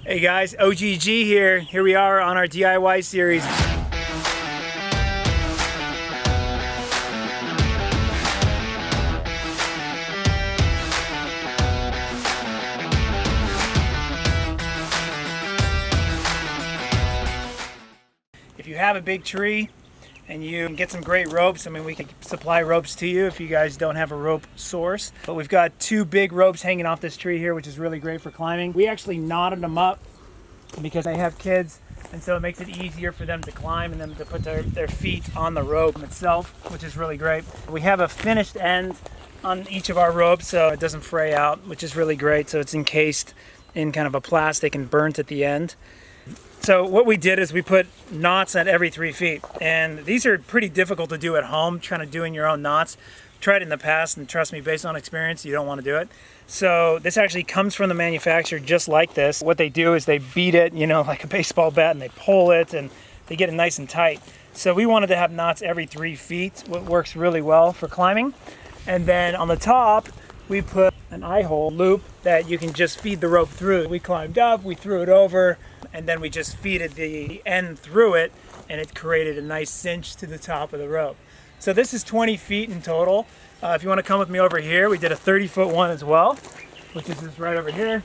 Hey guys, OGG here. Here we are on our DIY series. If you have a big tree and you can get some great ropes, I mean, we can supply ropes to you if you guys don't have a rope source. But we've got two big ropes hanging off this tree here, which is really great for climbing. We actually knotted them up because they have kids, and so it makes it easier for them to climb and them to put their feet on the rope itself, which is really great. We have a finished end on each of our ropes so it doesn't fray out, which is really great. So it's encased in kind of a plastic and burnt at the end. So what we did is we put knots at every 3 feet, and these are pretty difficult to do at home, trying to do in your own knots. Tried it in the past, and trust me, based on experience, you don't want to do it. So this actually comes from the manufacturer just like this. What they do is they beat it, you know, like a baseball bat, and they pull it and they get it nice and tight. So we wanted to have knots every 3 feet, what works really well for climbing. And then on the top, we put an eye hole loop that you can just feed the rope through. We climbed up, we threw it over, and then we just feeded the end through it, and it created a nice cinch to the top of the rope. So this is 20 feet in total. If you want to come with me over here, we did a 30-foot one as well, which is just right over here.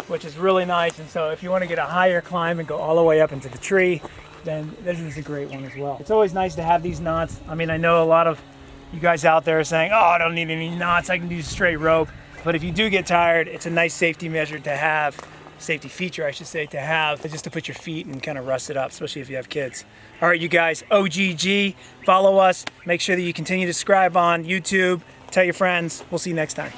Which is really nice, and so if you want to get a higher climb and go all the way up into the tree, then this is a great one as well. It's always nice to have these knots. I mean, I know a lot of you guys out there are saying, oh, I don't need any knots, I can do straight rope. But if you do get tired, it's a nice safety measure to have, safety feature I should say, to have, just to put your feet and kind of rust it up, especially if you have kids. All right, you guys, OGG, follow us. Make sure that you continue to subscribe on YouTube. Tell your friends. We'll see you next time.